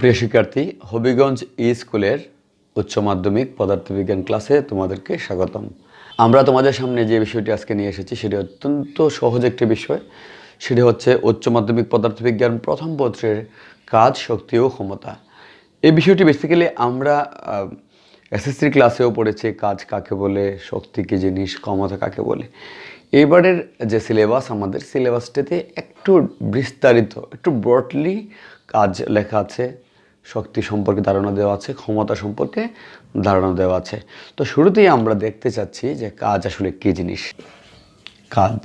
প্রিয় শিক্ষার্থী, হবিগঞ্জ স্কুলের উচ্চ মাধ্যমিক পদার্থবিজ্ঞান ক্লাসে তোমাদেরকে স্বাগতম। আমরা তোমাদের সামনে যে বিষয়টি আজকে নিয়ে এসেছি সেটি অত্যন্ত সহজ একটি বিষয়। সেটি হচ্ছে উচ্চ মাধ্যমিক পদার্থবিজ্ঞান প্রথম পত্রের কাজ, শক্তি ও ক্ষমতা। এই বিষয়টি বেসিক্যালি আমরা এসএসসি ক্লাসেও পড়েছি, কাজ কাকে বলে, শক্তি কী জিনিস, ক্ষমতা কাকে বলে। এবারের যে সিলেবাস, আমাদের সিলেবাসটাতে একটু বিস্তারিত, একটু ব্রডলি কাজ লেখা আছে, শক্তি সম্পর্কে ধারণা দেওয়া আছে, ক্ষমতা সম্পর্কে ধারণা দেওয়া আছে। তো শুরুতেই আমরা দেখতে চাচ্ছি যে কাজ আসলে কী জিনিস। কাজ,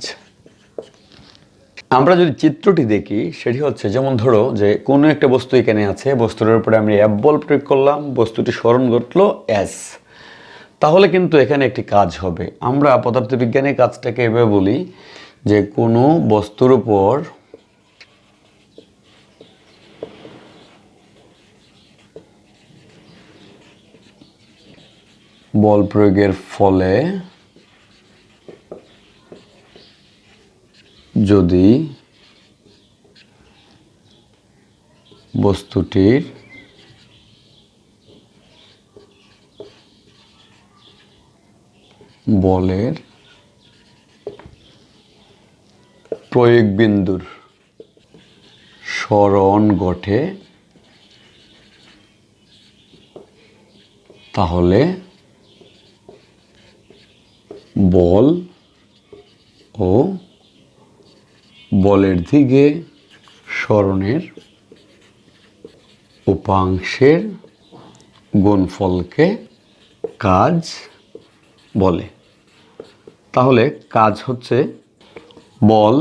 আমরা যদি চিত্রটি দেখি সেটি হচ্ছে, যেমন ধরো যে কোনো একটা বস্তু এখানে আছে, বস্তুটার উপরে আমি এফ বল প্রয়োগ করলাম, বস্তুটি সরণ ঘটলো এস, তাহলে কিন্তু এখানে একটি কাজ হবে। আমরা পদার্থবিজ্ঞানের কাজটাকে এভাবে বলি যে কোনো বস্তুর উপর বল প্রয়োগের ফলে যদি বস্তুটির বলের প্রয়োগ বিন্দুর সরণ ঘটে, তাহলে বল ও বলের দিকে সরণের উপাংশের গুণফলকে কাজ বলে। তাহলে কাজ হচ্ছে বল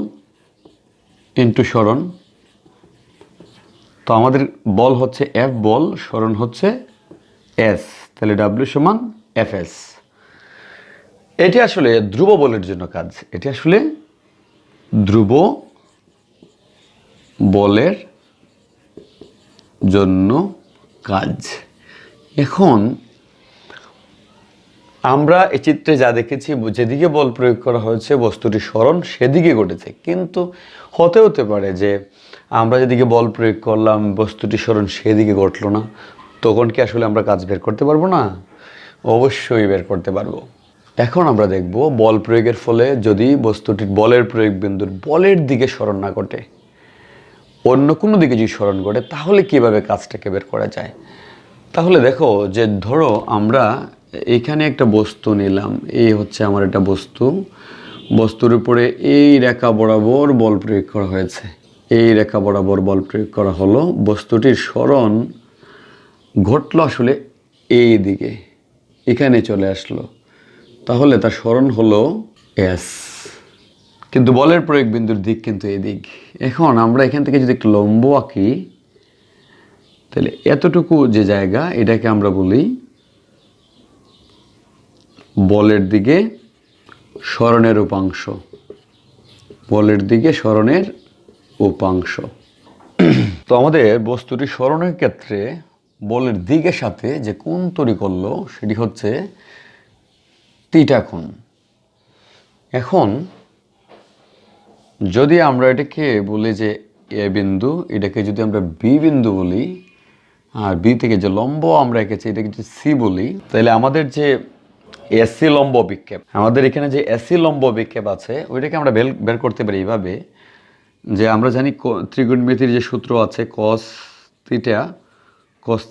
ইন্টু সরণ। তো আমাদের বল হচ্ছে এফ বল, সরণ হচ্ছে এস, তাহলে ডাব্লিউ সমান এফ এস। এটি আসলে ধ্রুব বলের জন্য কাজ, এটি আসলে ধ্রুব বলের জন্য কাজ। এখন আমরা এই চিত্রে যা দেখেছি, যেদিকে বল প্রয়োগ করা হয়েছে বস্তুটি সরণ সেদিকে ঘটেছে, কিন্তু হতে পারে যে আমরা যেদিকে বল প্রয়োগ করলাম বস্তুটি সরণ সেদিকে ঘটলো না, তখন কি আসলে আমরা কাজ বের করতে পারবো না? অবশ্যই বের করতে পারবো। এখন আমরা দেখব বল প্রয়োগের ফলে যদি বস্তুটির বলের প্রয়োগ বিন্দুর বলের দিকে সরণ না ঘটে, অন্য কোনো দিকে যদি সরণ ঘটে, তাহলে কিভাবে কাজটাকে বের করা যায়। তাহলে দেখো যে ধরো আমরা এইখানে একটা বস্তু নিলাম, এই হচ্ছে আমার একটা বস্তু, বস্তুর উপরে এই রেখা বরাবর বল প্রয়োগ করা হয়েছে, এই রেখা বরাবর বল প্রয়োগ করা হলো, বস্তুটির সরণ ঘটলো আসলে এই দিকে, এখানে চলে আসলো, তাহলে তার সরণ হলো এস, কিন্তু বলের প্রয়োগ বিন্দুর দিক কিন্তু এই দিক। এখন আমরা এখান থেকে যদি একটু লম্ব আঁকি, তাহলে এতটুকু যে জায়গা, এটাকে আমরা বলি বলের দিকে সরণের উপাংশ, বলের দিকে সরণের উপাংশ। তো আমাদের বস্তুটি সরণের ক্ষেত্রে বলের দিকের সাথে যে কোণ তৈরি করলো সেটি হচ্ছে থিটা কোণ। এখন যদি আমরা এটাকে বলি যে এ বিন্দু, এটাকে যদি আমরা বি বিন্দু বলি, আর বি থেকে যে লম্ব আমরা এঁকেছি এটাকে যদি সি বলি, তাহলে আমাদের যে এসি লম্ব বিক্ষেপ, আমাদের এখানে যে এসি লম্ব বিক্ষেপ আছে ওইটাকে আমরা বের করতে পারি এইভাবে যে আমরা জানি ত্রিকোণমিতির যে সূত্র আছে কস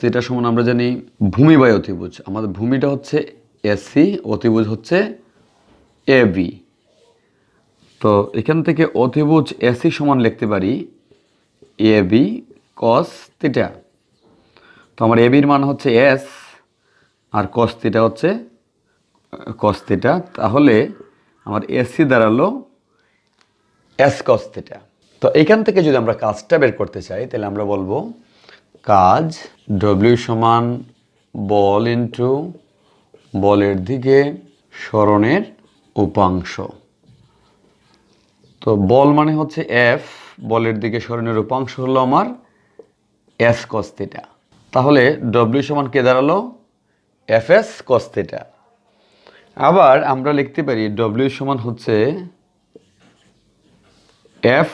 থিটা সমান আমরা জানি ভূমি বাই অতিভুজ। আমাদের ভূমিটা হচ্ছে এসি, অতিভুজ হচ্ছে এ বি। তো এখান থেকে অতিভুজ এসি সমান লিখতে পারি এ বি কস থিটা। তো আমার এ বির মান হচ্ছে এস আর কস থিটা হচ্ছে কস থিটা, তাহলে আমার এসি দাঁড়ালো এস কস থিটা। তো এখান থেকে যদি আমরা কাজটা বের করতে চাই তাহলে আমরা বলবো কাজ ডব্লিউ সমান বল ইন্টু বলের দিকে সরণের উপাংশ। তো বল মানে হচ্ছে এফ, বলের দিকে সরণের উপাংশ হলো আমার এস কস থিটা, তাহলে ডব্লিউ সমান কে দাঁড়ালো এফ এস কস থিটা। আবার আমরা লিখতে পারি ডব্লিউ সমান হচ্ছে এফ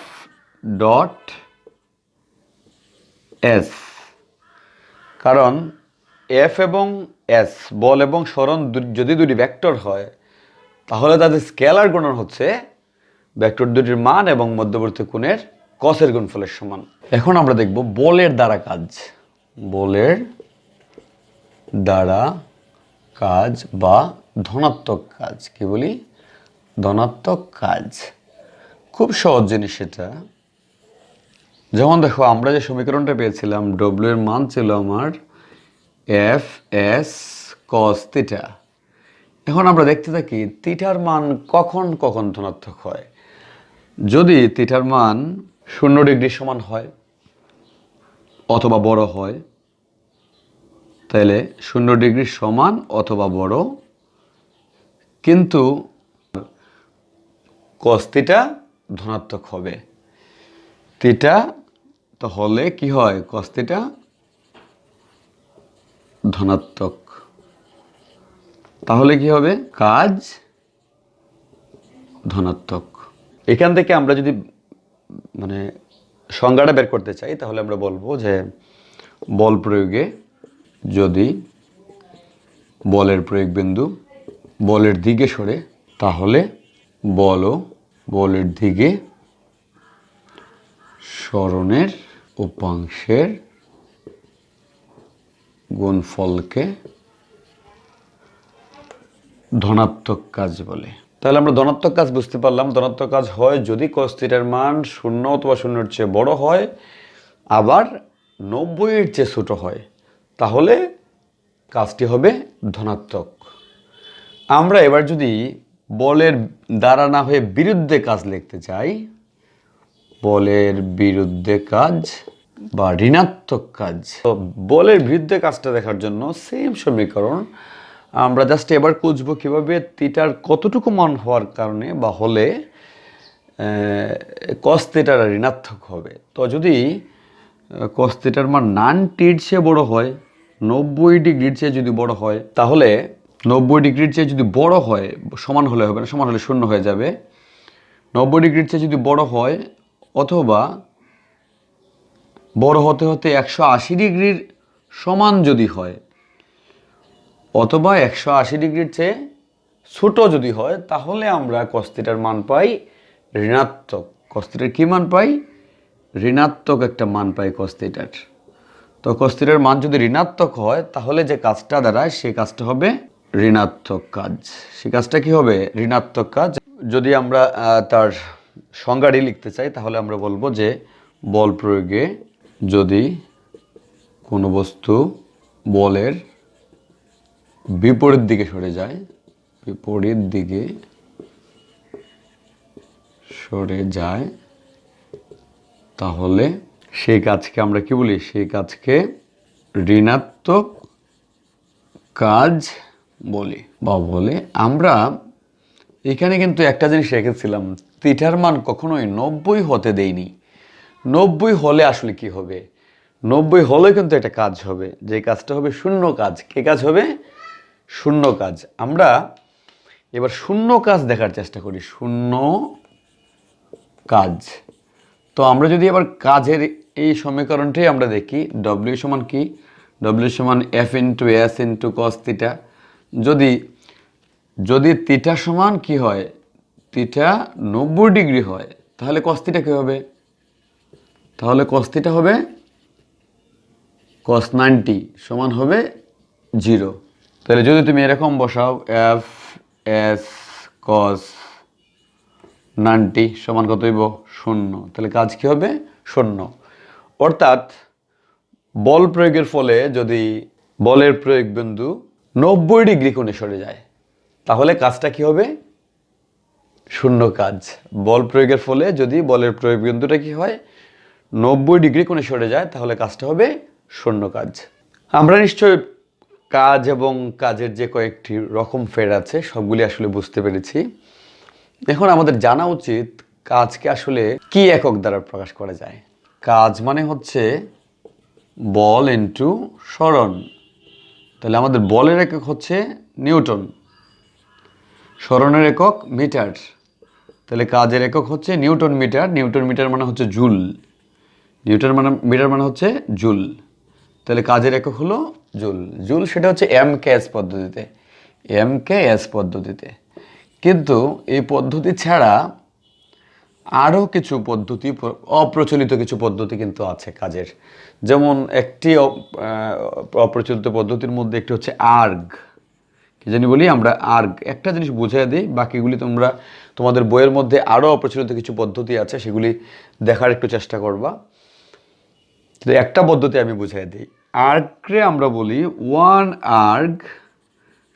ডট এস কারণ এফ এবং এস, বল এবং সরণ যদি দুটি ভেক্টর হয়, তাহলে তাদের স্কেলার গুণন হচ্ছে ভেক্টর দুটির মান এবং মধ্যবর্তী কোণের কসের গুণফলের সমান। এখন আমরা দেখব বলের দ্বারা কাজ। বলের দ্বারা কাজ বা ধনাত্মক কাজ, কি বলি? ধনাত্মক কাজ। খুব সহজ জিনিস এটা। যেমন দেখো, আমরা যে সমীকরণটা পেয়েছিলাম, ডব্লিউ এর মান ছিল আমার এফ এস কস থিটা। এখন আমরা দেখতে থাকি থিটার মান কখন কখন ধনাত্মক হয়। যদি থিটার মান 0 ডিগ্রি সমান হয় অথবা বড় হয়, তাহলে 0 ডিগ্রি সমান অথবা বড়, কিন্তু কস থিটা ধনাত্মক হবে। থিটা তো হলে কি হয়? কস থিটা ধনাত্মক। তাহলে কি হবে? কাজ ধনাত্মক। এখান থেকে আমরা যদি সংজ্ঞাটা বের করতে চাই, তাহলে আমরা বলবো যে বল প্রয়োগে যদি বলের প্রয়োগ বিন্দু বলের দিকে সরে, তাহলে বলও বলের দিকে সরণের উপাংশের গুণফলকে ধনাত্মক কাজ বলে। তাহলে আমরা ধনাত্মক কাজ বুঝতে পারলাম। ধনাত্মক কাজ হয় যদি কস থিটার মান 0 অথবা 0-এর চেয়ে বড় হয়, আবার 90-এর চেয়ে ছোট হয়, তাহলে কাজটি হবে ধনাত্মক। আমরা এবার যদি বলের দ্বারা না হয়ে বিরুদ্ধে কাজ লিখতে চাই, বলের বিরুদ্ধে কাজ বা ঋণাত্মক কাজ, তো বলের বিরুদ্ধে কাজটা দেখার জন্য সেম সমীকরণ আমরা জাস্ট এবার খুঁজবো কিভাবে থিটার কতটুকু মান হওয়ার কারণে বা হলে কস থিটার ঋণাত্মক হবে। তো যদি কস থিটার মান 90-এর চেয়ে বড় হয়, 90 ডিগ্রির চেয়ে যদি বড় হয়, তাহলে 90 ডিগ্রির চেয়ে যদি বড় হয়, সমান হলে হবে না, সমান হলে 0 হয়ে যাবে। 90 ডিগ্রির চেয়ে যদি বড় হয়, অথবা বড় হতে হতে 180 ডিগ্রির সমান যদি হয়, অথবা 180 ডিগ্রির চেয়ে ছোট যদি হয়, তাহলে আমরা কস থিটার মান পাই ঋণাত্মক। কস থিটার কি মান পাই? ঋণাত্মক একটা মান পাই কস থিটার। তো কস থিটার মান যদি ঋণাত্মক হয়, তাহলে যে কাজটা দাঁড়ায় সেই কাজটা হবে ঋণাত্মক কাজ। সেই কাজটা কি হবে? ঋণাত্মক কাজ। যদি আমরা তার সংজ্ঞাটি লিখতে চাই, তাহলে আমরা বলবো যে বল প্রয়োগে যদি কোনো বস্তু বলের বিপরীত দিকে সরে যায়, বিপরীত দিকে সরে যায়, তাহলে সেই কাজকে আমরা কি বলি? সেই কাজকে ঋণাত্মক কাজ বলি বা বলে। আমরা এখানে কিন্তু একটা জিনিস রেখেছিলাম, থিটার মান কখনোই 90 হতে দেইনি। 90 হলে আসলে কি হবে? 90 হলে কিন্তু একটা কাজ হবে, যে কাজটা হবে শূন্য কাজ। কে কাজ হবে? শূন্য কাজ। আমরা এবার শূন্য কাজ দেখার চেষ্টা করি। শূন্য কাজ। তো আমরা যদি এবার কাজের এই সমীকরণটাই আমরা দেখি, ডব্লিউ সমান কি? ডব্লিউ সমান F into S into cos theta. যদি থিটা সমান কি হয়? থিটা 90 ডিগ্রি হয়, তাহলে কস থিটা কি হবে? তাহলে কস থিটা হবে cos 90 সমান হবে 0। তাহলে যদি তুমি এরকম বসাও, এফ এস cos 90 সমান কত হইব? 0। তাহলে কাজ কি হবে? 0। অর্থাৎ বল প্রয়োগের ফলে যদি বলের প্রয়োগ বিন্দু 90 ডিগ্রি কোণে সরে যায়, তাহলে কাজটা কি হবে? শূন্য কাজ। বল প্রয়োগের ফলে যদি বলের প্রয়োগ বিন্দুটা কি হয়? 90 ডিগ্রি কোণে সরে যায়, তাহলে কাজটা হবে শূন্য কাজ। আমরা নিশ্চয় কাজ এবং কাজের যে কয়েকটি রকম ফের আছে, সবগুলি আসলে বুঝতে পেরেছি। এখন আমাদের জানা উচিত কাজকে আসলে কি একক দ্বারা প্রকাশ করা যায়। কাজ মানে হচ্ছে বল ইন্টু সরণ। তাহলে আমাদের বলের একক হচ্ছে নিউটন, সরণের একক মিটার। তাহলে কাজের একক হচ্ছে নিউটন মিটার। নিউটন মিটার মানে হচ্ছে জুল। মিটার মানে হচ্ছে জুল। তাহলে কাজের একক হলো জুল। জুল সেটা হচ্ছে MKS পদ্ধতিতে, MKS পদ্ধতিতে। কিন্তু এই পদ্ধতি ছাড়া আরও কিছু পদ্ধতি, অপ্রচলিত কিছু পদ্ধতি কিন্তু আছে কাজের। যেমন একটি অপ্রচলিত পদ্ধতির মধ্যে একটি হচ্ছে আর্গ। কি জানি বলি আমরা, আর্গ। একটা জিনিস বুঝিয়ে দিই, বাকিগুলি তোমরা তোমাদের বইয়ের মধ্যে আরও অপ্রচলিত কিছু পদ্ধতি আছে, সেগুলি দেখার একটু চেষ্টা করবা। তো একটা পদ্ধতি আমি বুঝিয়ে দিই। আর্গকে আমরা বলি 1 আর্গ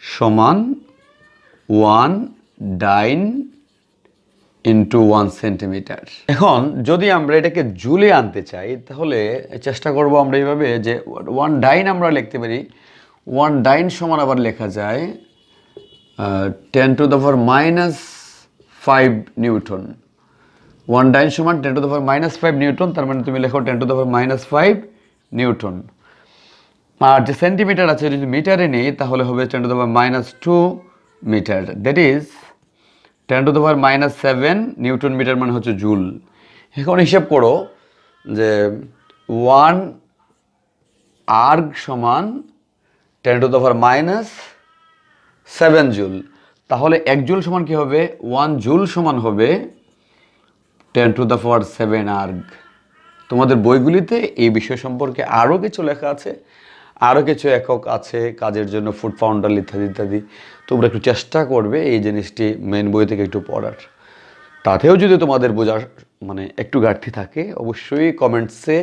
সমান 1 ডাইন ইন্টু 1 সেন্টিমিটার। এখন যদি আমরা এটাকে জুলে আনতে চাই, তাহলে চেষ্টা করব আমরা এইভাবে যে 1 ডাইন আমরা লিখতে পারি, 1 ডাইন সমান আবার লেখা যায় 10⁻⁻5 নিউটন। 1 ডাইন সমান 10⁻⁻5 নিউটন, তার মানে তুমি লেখো 10⁻⁻5 নিউটন। আর যে সেন্টিমিটার আছে যদি মিটারে নেই তাহলে হবে 10⁻⁻2 metre, that is 10⁻⁻7 newton metre, মানে হচ্ছে জুল। এখন হিসাব করো যে 1 আর্গ সমান 10⁻⁻7 জুল, তাহলে 1 জুল সমান কি হবে? 1 জুল সমান হবে 10⁻7 আর্গ। তোমাদের বইগুলিতে এই বিষয় সম্পর্কে আরও কিছু লেখা আছে, আরও কিছু একক আছে কাজের জন্য, ফুট পাউন্ডার ইত্যাদি ইত্যাদি। তোমরা একটু চেষ্টা করবে এই জিনিসটি মেন বই থেকে একটু পড়ার। তাতেও যদি তোমাদের বোঝার মানে একটু ঘাটতি থাকে, অবশ্যই কমেন্টসে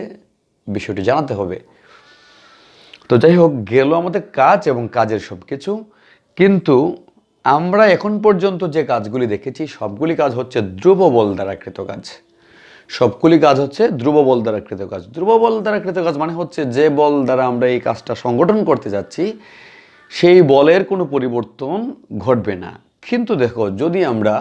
বিষয়টি জানাতে হবে। তো যাই হোক, গেল আমাদের কাজ এবং কাজের সব কিছু। কিন্তু আমরা এখন পর্যন্ত যে কাজগুলি দেখেছি সবগুলি কাজ হচ্ছে ধ্রুব বল দ্বারা কৃত কাজ। সবগুলি কাজ হচ্ছে ধ্রুব বল দ্বারা কৃত কাজ। ধ্রুব বল দ্বারা কৃত কাজ মানে হচ্ছে যে বল দ্বারা আমরা এই কাজটা সংগঠন করতে যাচ্ছি সেই বলের কোনো পরিবর্তন ঘটবে না। কিন্তু দেখো, যদি আমরা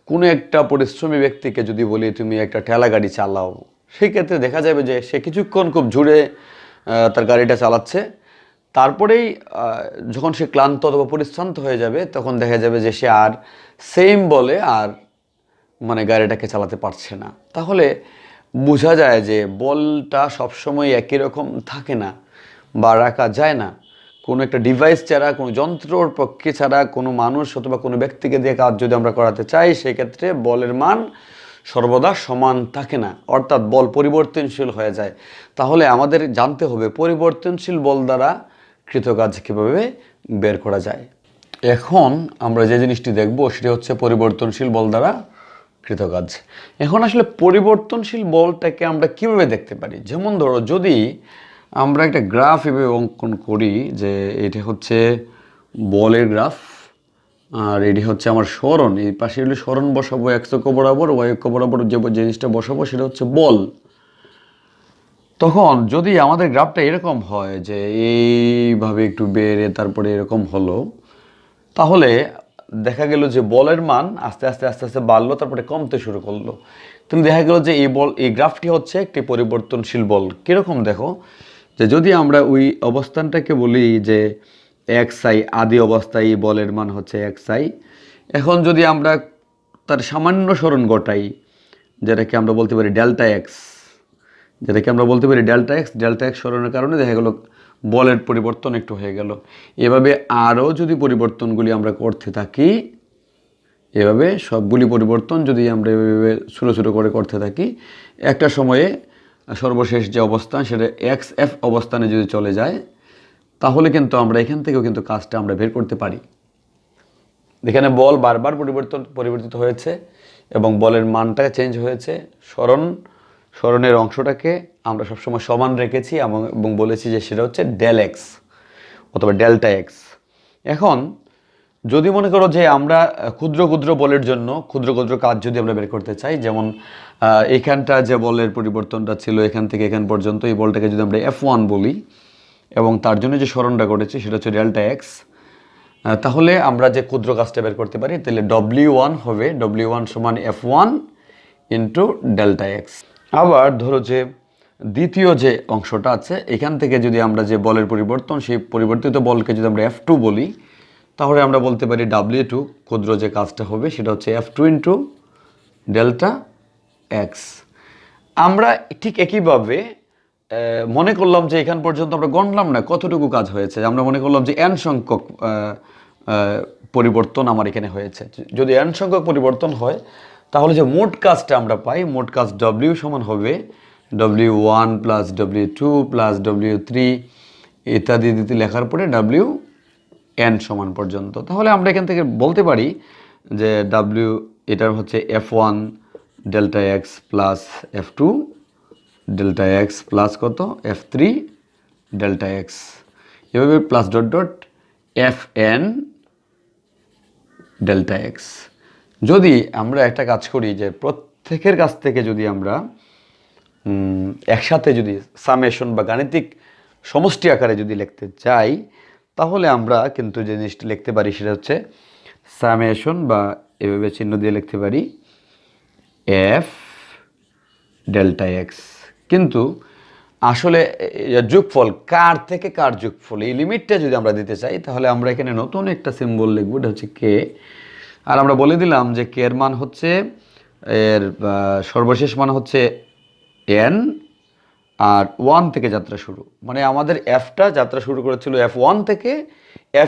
কোনো একটা পরিশ্রমী ব্যক্তিকে যদি বলি তুমি একটা ঠেলা গাড়ি চালাও, সেই ক্ষেত্রে দেখা যাবে যে সে কিছুক্ষণ খুব জোরে তার গাড়িটা চালাচ্ছে, তারপরেই যখন সে ক্লান্ত অথবা পরিশ্রান্ত হয়ে যাবে তখন দেখা যাবে যে সে আর সেম বলে আর মানে গাড়িটাকে চালাতে পারছে না। তাহলে বোঝা যায় যে বলটা সবসময় একই রকম থাকে না বা রাখা যায় না। কোনো একটা ডিভাইস ছাড়া, কোনো যন্ত্রর পক্ষে ছাড়া, কোনো মানুষ অথবা কোনো ব্যক্তিকে দিয়ে কাজ যদি আমরা করাতে চাই, সেক্ষেত্রে বলের মান সর্বদা সমান থাকে না, অর্থাৎ বল পরিবর্তনশীল হয়ে যায়। তাহলে আমাদের জানতে হবে পরিবর্তনশীল বল দ্বারা কৃতকাজ কীভাবে বের করা যায়। এখন আমরা যে জিনিসটি দেখব সেটা হচ্ছে পরিবর্তনশীল বল দ্বারা কৃতকাজ। এখন আসলে পরিবর্তনশীল বলটাকে আমরা কিভাবে দেখতে পারি? যেমন ধরো, যদি আমরা একটা গ্রাফ এভাবে অঙ্কন করি যে এটা হচ্ছে বলের গ্রাফ আর এটি হচ্ছে আমার সরণ, এই পাশে হলে সরণ বসাবো x অক্ষ বরাবর, y অক্ষ বরাবর যে জিনিসটা বসাবো সেটা হচ্ছে বল। তখন যদি আমাদের গ্রাফটা এরকম হয় যে এইভাবে একটু বেড়ে তারপরে এরকম হলো, তাহলে দেখা গেল যে বলের মান আস্তে আস্তে আস্তে আস্তে বাড়লো, তারপরে কমতে শুরু করলো। তাহলে দেখা গেল যে এই গ্রাফটি হচ্ছে একটি পরিবর্তনশীল বল। কীরকম দেখো, যে যদি আমরা ওই অবস্থানটাকে বলি যে xi, আদি অবস্থায় বলের মান হচ্ছে xi। এখন যদি আমরা তার সামান্য সরণ ঘটাই, যেটাকে আমরা বলতে পারি ডেল্টা এক্স, ডেল্টা এক্স সরণের কারণে দেখা গেল বলের পরিবর্তন একটু হয়ে গেল। এভাবে আরও যদি পরিবর্তনগুলি আমরা করতে থাকি, এভাবে সবগুলি পরিবর্তন যদি আমরা এভাবে ছোটো ছোটো করে করতে থাকি, একটা সময়ে সর্বশেষ যে অবস্থান সেটা XF অবস্থানে যদি চলে যায়, তাহলে কিন্তু আমরা এখান থেকেও কিন্তু কাজটা আমরা বের করতে পারি। এখানে বল বারবার পরিবর্তিত হয়েছে এবং বলের মানটা চেঞ্জ হয়েছে। সরণের অংশটাকে আমরা সবসময় সমান রেখেছি এবং বলেছি যে সেটা হচ্ছে ডেল এক্স অথবা ডেল্টা এক্স। এখন যদি মনে করো যে আমরা ক্ষুদ্র ক্ষুদ্র বলের জন্য ক্ষুদ্র ক্ষুদ্র কাজ যদি আমরা বের করতে চাই, যেমন এখানটা যে বলের পরিবর্তনটা ছিল এখান থেকে এখান পর্যন্ত, এই বলটাকে যদি আমরা F1 বলি এবং তার জন্য যে সরণটা ঘটেছে সেটা হচ্ছে ডেল্টা এক্স, তাহলে আমরা যে ক্ষুদ্র কাজটা বের করতে পারি, তাহলে W1 হবে W1 সমান F1 ইন্টু ডেল্টা এক্স। আবার ধরো যে দ্বিতীয় যে অংশটা আছে, এখান থেকে যদি আমরা যে বলের পরিবর্তন, সেই পরিবর্তিত বলকে যদি আমরা F2 বলি, তাহলে আমরা বলতে পারি W2 ক্ষুদ্র যে কাজটা হবে সেটা হচ্ছে F2 ইন্টু ডেল্টা এক্স। আমরা ঠিক একইভাবে মনে করলাম যে এখান পর্যন্ত আমরা গণলাম না কতটুকু কাজ হয়েছে, আমরা মনে করলাম যে n সংখ্যক পরিবর্তন আমার এখানে হয়েছে। যদি n সংখ্যক পরিবর্তন হয় তাহলে যে মোট কাজটা আমরা পাই, মোট কাজ W সমান হবে W1 plus W2 plus W3 ইত্যাদি ইত্যাদি লেখার পরে WN সমান পর্যন্ত। তাহলে আমরা এখান থেকে বলতে পারি যে W এটার হচ্ছে F1 delta x plus F2 delta x plus কত F3 ডেল্টা এক্স, এভাবে plus dot dot FN delta x. যদি আমরা একটা কাজ করি যে প্রত্যেকের কাছ থেকে যদি আমরা একসাথে যদি সামেশন বা গাণিতিক সমষ্টি আকারে যদি লিখতে চাই তাহলে আমরা কিন্তু যে জিনিসটা লিখতে পারি সেটা হচ্ছে সামেশন, বা এভাবে চিহ্ন দিয়ে লিখতে পারি F ডেল্টা এক্স। কিন্তু আসলে যোগফল কার থেকে কার যোগফল, এই লিমিটটা যদি আমরা দিতে চাই তাহলে আমরা এখানে নতুন একটা সিম্বল লিখব, এটা হচ্ছে কে। আর আমরা বলে দিলাম যে কে এর মান হচ্ছে, এর সর্বশেষ মান হচ্ছে n, আর 1 থেকে যাত্রা শুরু, মানে আমাদের এফটা যাত্রা শুরু করেছিল F1 থেকে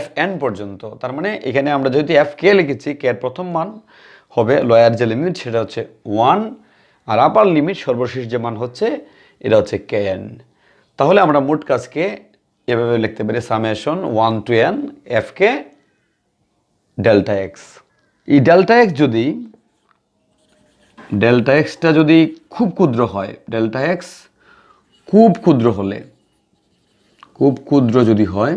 FN পর্যন্ত। তার মানে এখানে আমরা যেহেতু এফ কে লিখেছি, কে এর প্রথম মান হবে লয়ার যে লিমিট সেটা হচ্ছে 1, আর আপার লিমিট সর্বশেষ যে মান হচ্ছে এটা হচ্ছে kn। তাহলে আমরা মোট কাজকে এভাবে লিখতে পারি summation 1 to n fk delta x. এই ডেল্টা এক্স যদি ডেল্টা এক্সটা যদি খুব ক্ষুদ্র হয়, ডেল্টা এক্স খুব ক্ষুদ্র হলে, খুব ক্ষুদ্র যদি হয়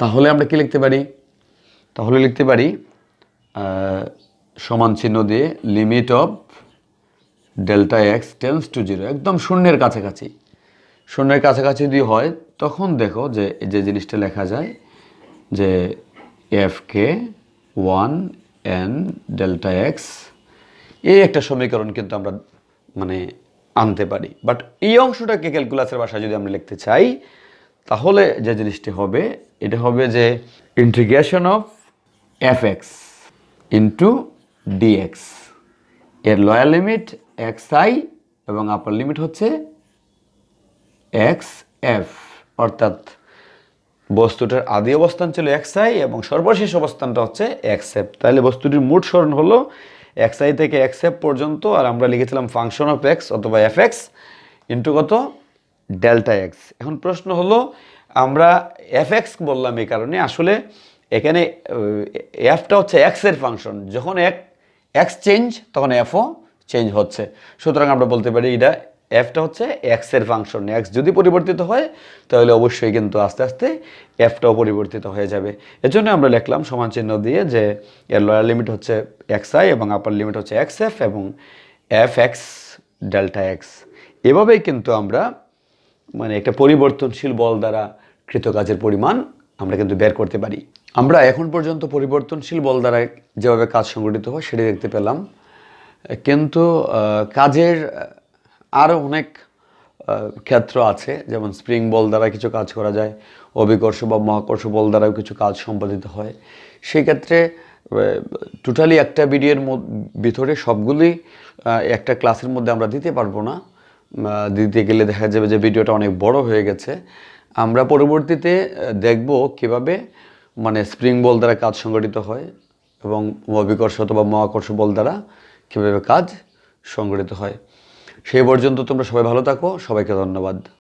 তাহলে আমরা কি লিখতে পারি, তাহলে লিখতে পারি সমান চিহ্ন দিয়ে limit of delta x tends to zero, একদম শূন্যের কাছাকাছি। শূন্যের কাছাকাছি যদি হয় তখন দেখো যে যে জিনিসটা লেখা যায় যে FK 1n ডেল্টা এক্স, এই একটা সমীকরণ কিন্তু আমরা মানে আনতে পারি। বাট এই অংশটাকে ক্যালকুলাসের ভাষায় যদি আমরা লিখতে চাই তাহলে যে জিনিসটি হবে এটা হবে যে integration of fx into dx, এর লোয়ার লিমিট xi এবং আপার লিমিট হচ্ছে xf, অর্থাৎ বস্তুটার আদি অবস্থান ছিল xi এবং সর্বশেষ অবস্থানটা হচ্ছে xf। তাহলে বস্তুটির মোট সরণ হলো xi থেকে xf পর্যন্ত, আর আমরা লিখেছিলাম ফাংশন অফ x অথবা fx ইন্টু কত ডেল্টা এক্স। এখন প্রশ্ন হলো আমরা fx বললাম এই কারণে, আসলে এখানে fটা হচ্ছে x এর ফাংশন, যখন x চেঞ্জ তখন fও চেঞ্জ হচ্ছে। সুতরাং আমরা বলতে পারি এটা fটা হচ্ছে x এর ফাংশন, x যদি পরিবর্তিত হয় তাহলে অবশ্যই কিন্তু আস্তে আস্তে fটাও পরিবর্তিত হয়ে যাবে। এজন্য আমরা লিখলাম সমান চিহ্ন দিয়ে যে এর লোয়ার লিমিট হচ্ছে xi এবং আপার লিমিট হচ্ছে xf এবং fx ডেল্টা এক্স। এভাবেই কিন্তু আমরা মানে একটা পরিবর্তনশীল বল দ্বারা কৃতকাজের পরিমাণ আমরা কিন্তু বের করতে পারি। আমরা এখন পর্যন্ত পরিবর্তনশীল বল দ্বারা যেভাবে কাজ সংগঠিত হয় সেটি দেখতে পেলাম, কিন্তু কাজের আরও অনেক ক্ষেত্র আছে, যেমন স্প্রিং বল দ্বারা কিছু কাজ করা যায়, অভিকর্ষ বা মহাকর্ষ বল দ্বারাও কিছু কাজ সম্পাদিত হয়। সেই ক্ষেত্রে টোটালি একটা ভিডিওর ভিতরে সবগুলি একটা ক্লাসের মধ্যে আমরা দিতে পারবো না, দিতে গেলে দেখা যাবে যে ভিডিওটা অনেক বড় হয়ে গেছে। আমরা পরবর্তীতে দেখব কিভাবে মানে স্প্রিং বল দ্বারা কাজ সংগঠিত হয় এবং অভিকর্ষ অথবা মহাকর্ষ বল দ্বারা কীভাবে কাজ সংগঠিত হয়। সেই পর্যন্ত তোমরা সবাই ভালো থাকো, সবাইকে ধন্যবাদ।